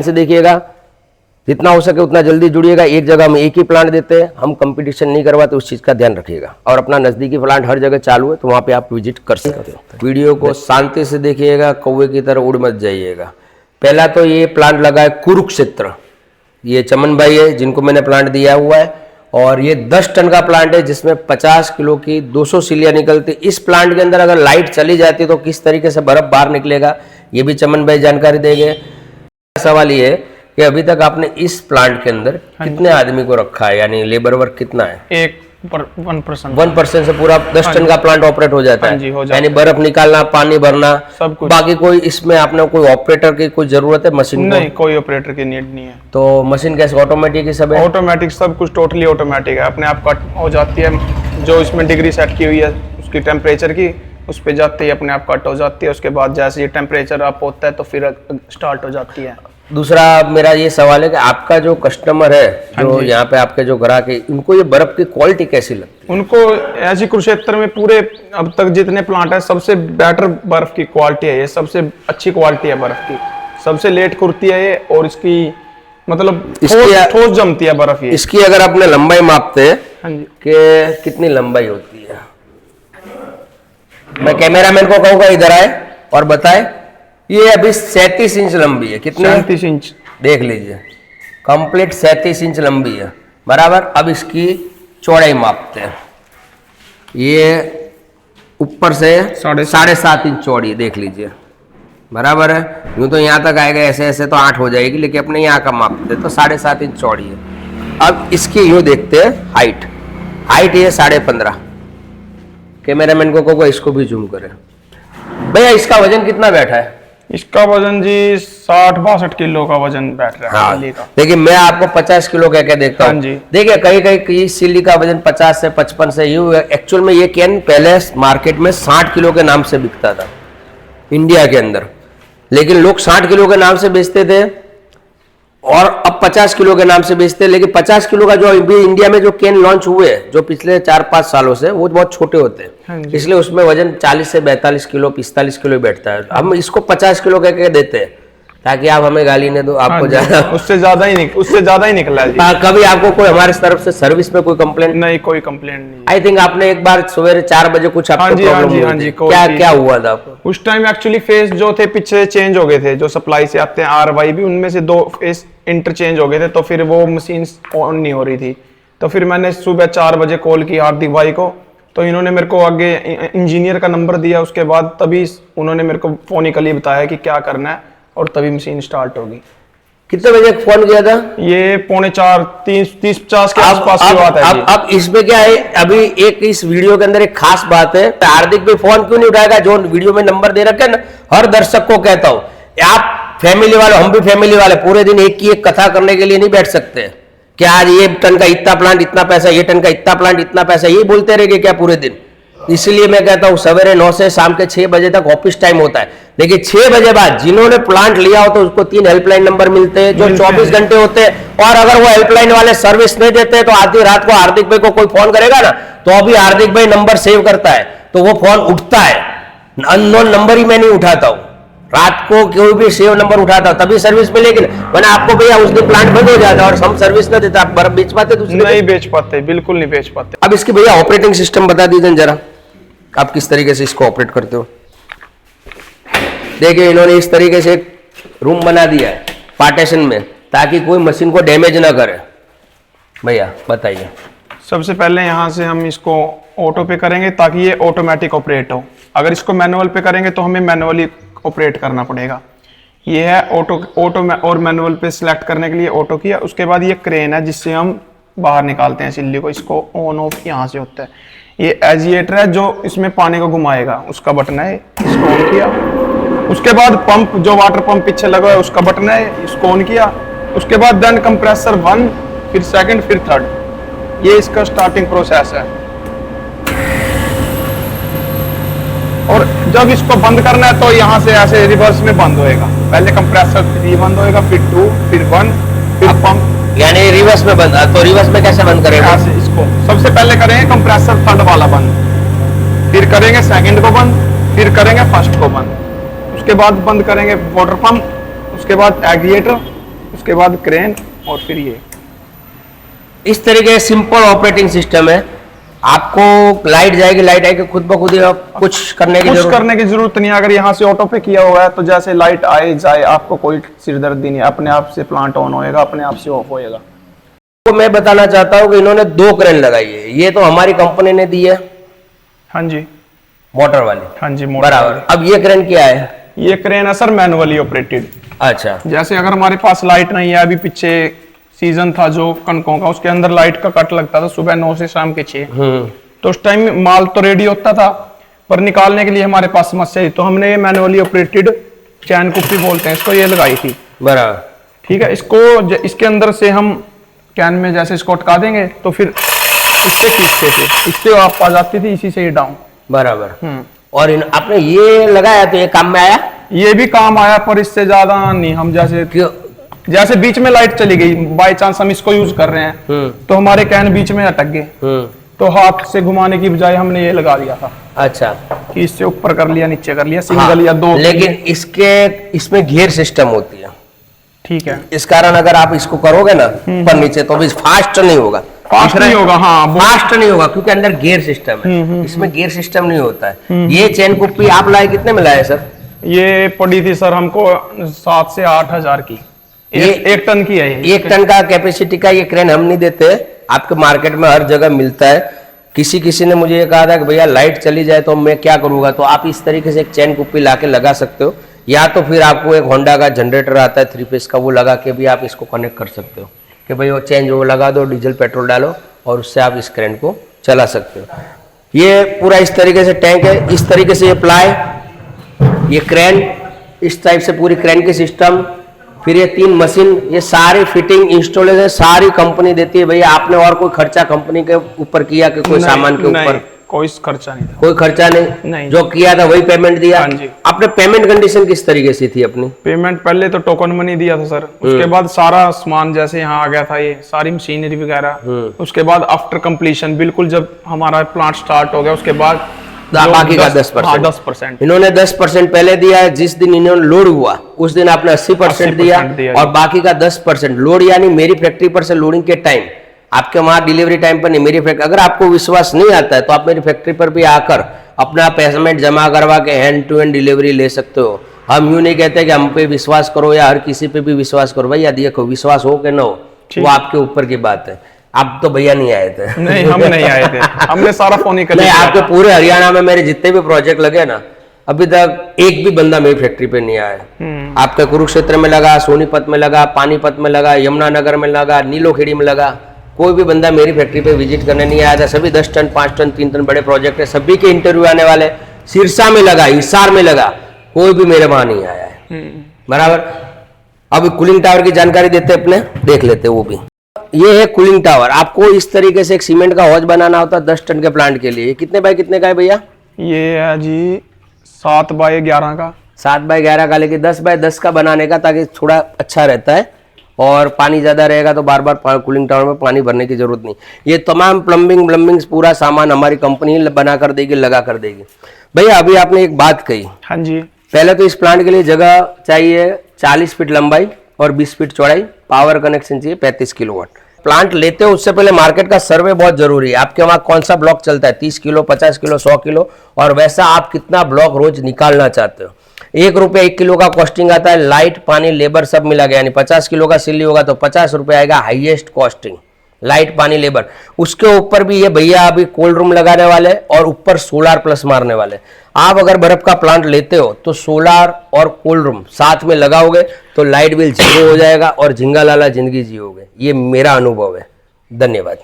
से देखिएगा, जितना हो सके उतना जल्दी जुड़िएगा। एक जगह हम एक ही प्लांट देते हैं, हम कंपटीशन नहीं करवाते, उस चीज़ का ध्यान रखिएगा। और अपना नज़दीकी प्लांट हर जगह चालू है, तो वहाँ पे आप विजिट कर सकते हो। वीडियो को शांति से देखिएगा, कौवे की तरह उड़ मत जाइएगा। पहला तो ये प्लांट लगा है कुरुक्षेत्र, ये चमन भाई है जिनको मैंने प्लांट दिया हुआ है, और ये 10 टन का प्लांट है जिसमें 50 किलो की 200 सिलियाँ निकलती। इस प्लांट के अंदर अगर लाइट चली जाती तो किस तरीके से बर्फ बाहर निकलेगा, ये भी चमन भाई जानकारी देंगे। सवाल ये है कि अभी तक आपने इस प्लांट के अंदर कितने आदमी को रखा है, यानी लेबर वर्क कितना है? 1% से पूरा 10 टन का प्लांट ऑपरेट हो जाता है, यानी बर्फ निकालना, पानी भरना, सब कुछ। बाकी कोई इसमें आपने कोई ऑपरेटर की कोई जरूरत है? मशीन नहीं, कोई ऑपरेटर की नीड नहीं है। तो मशीन कैसे ऑटोमेटिक ही सब है? ऑटोमेटिक, सब कुछ टोटली ऑटोमेटिक है, अपने आप कट हो जाती है। जो इसमें डिग्री सेट की हुई है उसकी टेम्परेचर की, उस पे जाते ही अपने आप कट हो जाती है। उसके बाद जैसे ये टेम्परेचर अप होता है तो फिर स्टार्ट हो जाती है। दूसरा मेरा ये सवाल है कि आपका जो कस्टमर है, जो यहाँ पे आपके जो ग्राहक है, उनको ये बर्फ की क्वालिटी कैसी लगती है? उनको ऐसी कुरुक्षेत्र में पूरे अब तक जितने प्लांट है सबसे बेटर बर्फ की क्वालिटी है, ये सबसे अच्छी क्वालिटी है बर्फ की, सबसे लेट खुरती है ये, और इसकी मतलब ठोस जमती है बर्फ ये। इसकी अगर आपने लंबाई मापते हैं कि कितनी लंबाई होती है, मैं कैमरामैन को कहूँगा इधर आए और बताए। ये अभी 37 इंच लंबी है। कितने? 37 इंच। देख लीजिए, कंप्लीट 37 इंच लंबी है, बराबर। अब इसकी चौड़ाई मापते हैं। ये ऊपर से 7.5 इंच चौड़ी, देख लीजिए, बराबर है। यूँ तो यहाँ तक आएगा, ऐसे ऐसे तो 8 हो जाएगी, लेकिन अपने यहाँ का मापते हैं तो 7.5 इंच चौड़ी है। अब इसकी यूँ देखते हैं हाइट ये 15.5। कैमरामैन को कहोगे इसको भी जूम करें। भैया इसका वजन कितना बैठा है? इसका वजन जी 60-62 किलो का वजन बैठ रहा है। हाँ, देखिए मैं आपको 50 किलो कह के देखता हूँ। देखिए कहीं सिल्ली का वजन 50 से 55 से यूँ। एक्चुअल में ये कैन पहले मार्केट में 60 किलो के नाम से बिकता था इंडिया के अंदर, लेकिन लोग 60 किलो के नाम से बेचते थे और अब 50 किलो के नाम से बेचते हैं। लेकिन 50 किलो का जो इंडिया में जो कैन लॉन्च हुए जो पिछले 4-5 सालों से, वो बहुत छोटे होते हैं, इसलिए उसमें वजन 40 से 42 किलो 45 किलो बैठता है। हम इसको 50 किलो कह के देते हैं ताकि आप हमें गाली न दो, आपको ज्यादा उससे ज्यादा ही निकला है। कभी आपको कोई हमारे तरफ से सर्विस में कोई कंप्लेंट? नहीं, कोई कंप्लेंट नहीं। आई थिंक आपने एक बार सवेरे 4 बजे कुछ आपको प्रॉब्लम हुई, क्या हुआ था आपको? उस टाइम एक्चुअली फेस जो थे पीछे चेंज हो गए थे, जो सप्लाई से आते हैं RY भी, उनमें से 2 फेस इंटरचेंज हो गए थे, तो फिर वो मशीन ऑन नहीं हो रही थी। तो फिर मैंने सुबह 4 बजे कॉल की हार्दिक भाई को, तो इन्होंने मेरे को आगे इंजीनियर का नंबर दिया। उसके बाद तभी उन्होंने मेरे को फोनिकली बताया कि क्या करना है, और तभी मशीन स्टार्ट होगी। कितने बजे फोन किया था? ये 4:45 30-50 के आसपास की बात है। अब इसमें क्या है, अभी एक इस वीडियो के अंदर एक खास बात है, हार्दिक भी फोन क्यों नहीं उठाएगा? जो वीडियो में नंबर दे रखे ना, हर दर्शक को कहता हूं, आप फैमिली वाले, हम भी फैमिली वाले, पूरे दिन एक की एक कथा करने के लिए नहीं बैठ सकते कि आज ये टन का इतना प्लांट इतना पैसा, ये टन का इतना प्लांट इतना पैसा, ये बोलते रहेंगे क्या पूरे दिन? इसलिए मैं कहता हूं सवेरे 9 से शाम के 6 बजे तक ऑफिस टाइम होता है, लेकिन 6 बजे बाद जिन्होंने प्लांट लिया हो तो उसको 3 हेल्पलाइन नंबर मिलते हैं जो 24 घंटे होते हैं। और अगर वो हेल्पलाइन वाले सर्विस नहीं देते तो आधी रात को हार्दिक भाई को कोई फोन करेगा ना, तो अभी हार्दिक भाई नंबर सेव करता है तो वो फोन उठता है। अननोन नंबर ही मैं नहीं उठाता हूँ, रात को कोई भी सेव नंबर उठाता हूं तभी सर्विस में। लेकिन मैंने आपको भैया उस दिन प्लांट बंद हो जाता और हम सर्विस न देता, आप बर्फ बेच पाते? नहीं बेच पाते, बिल्कुल नहीं बेच पाते। अब इसकी भैया ऑपरेटिंग सिस्टम बता दीजिए जरा, आप किस तरीके से इसको ऑपरेट करते हो? देखिए इन्होंने इस तरीके से एक रूम बना दिया है पार्टीशन में, ताकि कोई मशीन को डैमेज ना करे। भैया बताइए। सबसे पहले यहाँ से हम इसको ऑटो पे करेंगे ताकि ये ऑटोमेटिक ऑपरेट हो। अगर इसको मैनुअल पे करेंगे तो हमें मैनुअली ऑपरेट करना पड़ेगा। ये है ऑटो में, और मैनुअल पे सिलेक्ट करने के लिए ऑटो किया। उसके बाद ये क्रेन है जिससे हम बाहर निकालते हैं सिल्ली को, इसको ऑन ऑफ यहाँ से होता है। ये एजिएटर है जो इसमें पानी को घुमाएगा, उसका बटन है, इसको ऑन किया। उसके बाद पंप, जो वाटर पंप पीछे लगा है उसका बटन है, इसको ऑन किया। उसके बाद देन कंप्रेसर 1, फिर 2nd, फिर 3rd। ये इसका स्टार्टिंग प्रोसेस है। और जब इसको बंद करना है तो यहाँ से ऐसे रिवर्स में बंद होएगा। पहले कंप्रेसर 3 बंद होएगा, फिर 2, फिर 1, फिर पंप, यानी रिवर्स में बंद। तो रिवर्स में कैसे बंद करेंगे? ऐसे इसको सबसे पहले करेंगे कंप्रेसर 3rd वाला बंद, फिर करेंगे 2nd को बंद, फिर करेंगे 1st को बंद। उसके बाद बंद करेंगे वाटर पंप, उसके बाद एग्रीगेटर, उसके बाद क्रेन और फिर ये। इस तरीके से सिंपल ऑपरेटिंग सिस्टम है। आपको लाइट जाएगी, लाइट आएगी, खुद ब खुद ही आप कुछ करने की जरूरत नहीं है। अगर यहाँ से ऑटो पे किया हुआ है तो जैसे लाइट आए जाए आपको कोई सिरदर्दी नहीं, अपने आप से प्लांट ऑन होएगा, अपने आप से ऑफ होएगा। तो मैं बताना चाहता हूँ कि इन्होंने 2 क्रेन लगाई है। ये तो हमारी कंपनी ने दी है, हाँ जी, मोटर वाली। हाँ जी, बराबर। अब ये क्रेन क्या है? ये क्रेन है सर मैनुअली ऑपरेटेड। अच्छा, जैसे अगर हमारे पास लाइट नहीं है, अभी पीछे सीजन था जो कणकों का, उसके अंदर लाइट का कट लगता था सुबह 9 से शाम के 6, तो उस टाइम माल तो रेडी होता था, पर निकालने के लिए हमारे पास समस्या थी, तो हमने ये मैनुअली ऑपरेटेड चैन कुप्पी बोलते हैं इसको, ये लगाई थी। बराबर, ठीक है। इसके अंदर से हम कैन में जैसे इसको अटका देंगे तो फिर इससे खींचते थे, इससे आप आ जाती थी, इसी से ये डाउन। बराबर। और आपने ये लगाया तो ये काम में आया? ये भी काम आया, पर इससे ज्यादा नहीं। हम जैसे बीच में लाइट चली गई, बाय चांस हम इसको यूज कर रहे हैं तो हमारे कैन बीच में अटक गए, तो हाथ से घुमाने की बजाय हमने ये लगा दिया था। अच्छा, कि इससे ऊपर कर लिया, नीचे कर लिया, सिंगल या 2। लेकिन इसमें गियर सिस्टम होती है, ठीक है। इस कारण अगर आप इसको करोगे ना ऊपर नीचे तो भी फास्ट नहीं होगा। फास्ट नहीं होगा, हाँ, फास्ट नहीं होगा, क्योंकि अंदर गियर सिस्टम है। इसमें गियर सिस्टम नहीं होता है। ये चेन कुप्पी आप लाए कितने में लाए सर? ये पड़ी थी सर हमको 7 से 8 हजार की। ये 1 टन की है। 1 टन का कैपेसिटी का ये क्रेन हम नहीं देते, आपके मार्केट में हर जगह मिलता है। किसी ने मुझे ये कहा था कि भैया लाइट चली जाए तो मैं क्या करूंगा, तो आप इस तरीके से एक चेन कुप्पी लाके लगा सकते हो, या तो फिर आपको एक होंडा का जनरेटर आता है 3 फेस का, वो लगा के भी आप इसको कनेक्ट कर सकते हो कि भाई वो चेंज वो लगा दो, डीजल पेट्रोल डालो और उससे आप इस क्रेन को चला सकते हो। ये पूरा इस तरीके से टैंक है, इस तरीके से ये प्लाई, ये क्रेन, इस टाइप से पूरी क्रेन की सिस्टम, फिर ये 3 मशीन, ये सारी फिटिंग इंस्टॉलेशन सारी कंपनी देती है। भैया आपने और कोई खर्चा कंपनी के ऊपर किया कि कोई सामान के ऊपर? कोई खर्चा नहीं था। कोई खर्चा नहीं। जो किया था वही पेमेंट दिया। आपने पेमेंट कंडीशन किस तरीके से थी अपनी? पेमेंट पहले तो टोकन मनी दिया था सर, उसके बाद सारा सामान जैसे यहाँ आ गया था, ये सारी मशीनरी वगैरह, उसके बाद आफ्टर कंप्लीशन बिल्कुल जब हमारा प्लांट स्टार्ट हो गया उसके बाद बाकी का 10%। इन्होंने 10% पहले दिया है, जिस दिन इन्होंने लोड हुआ उस दिन आपने 80% दिया, और बाकी का 10% लोड, यानी मेरी फैक्ट्री पर से लोडिंग के टाइम, आपके वहां डिलीवरी टाइम पर नहीं, मेरी फैक्ट्री। अगर आपको विश्वास नहीं आता है तो आप मेरी फैक्ट्री पर भी आकर अपना पेमेंट जमा करवा के हैंड टू हैंड डिलीवरी ले सकते हो। हम यूं नहीं कहते कि हम पे विश्वास करो या हर किसी पे भी विश्वास करो, भैया देखो विश्वास हो कि ना हो वो आपके ऊपर की बात है। आप तो भैया नहीं आए थे। नहीं, हम नहीं आए थे, हमने सारा फोन ही कर लिया। आपके पूरे हरियाणा में मेरे जितने भी प्रोजेक्ट लगे ना, अभी तक एक भी बंदा मेरी फैक्ट्री पे नहीं आया। आपके कुरुक्षेत्र में लगा, सोनीपत में लगा, पानीपत में लगा, यमुनानगर में लगा, नीलोखेड़ी में लगा, कोई भी बंदा मेरी फैक्ट्री पे विजिट करने नहीं आया था। सभी 10 टन 5 टन 3 टन बड़े प्रोजेक्ट है, सभी के इंटरव्यू आने वाले। सिरसा में लगा, हिसार में लगा, कोई भी मेरे वहां नहीं आया है। बराबर। अब कूलिंग टावर की जानकारी देते अपने, देख लेते वो भी। ये है कूलिंग टावर। आपको इस तरीके से एक सीमेंट का हौज बनाना होता है 10 टन के प्लांट के लिए। कितने बाय कितने का है भैया? ये है जी 7 बाय 11 का। 7 बाय 11 का, लेकिन 10 बाय 10 का बनाने का, ताकि थोड़ा अच्छा रहता है और पानी ज्यादा रहेगा तो बार बार कूलिंग टावर में पानी भरने की जरूरत नहीं। ये तमाम प्लम्बिंग पूरा सामान हमारी कंपनी बना कर देगी, लगा कर देगी। भैया अभी आपने एक बात कही, हाँ जी, पहले तो इस प्लांट के लिए जगह चाहिए 40 फीट लंबाई और 20 फीट चौड़ाई, पावर कनेक्शन चाहिए 35 किलोवाट। प्लांट लेते हो उससे पहले मार्केट का सर्वे बहुत जरूरी है। आपके वहां कौन सा ब्लॉक चलता है, 30 किलो, 50 किलो, 100 किलो, और वैसा आप कितना ब्लॉक रोज निकालना चाहते हो। 1 रुपये 1 किलो का कॉस्टिंग आता है, लाइट पानी लेबर सब मिला गया, यानी 50 किलो का सिल्ली होगा तो 50 रुपये आएगा हाईएस्ट कॉस्टिंग, लाइट पानी लेबर। उसके ऊपर भी ये भैया अभी कोल्ड रूम लगाने वाले और ऊपर सोलार प्लस मारने वाले। आप अगर बर्फ का प्लांट लेते हो तो सोलार और कोल्ड रूम साथ में लगाओगे तो लाइट बिल जीरो हो जाएगा और झिंगा लाला जिंदगी जियोगे। ये मेरा अनुभव है। धन्यवाद।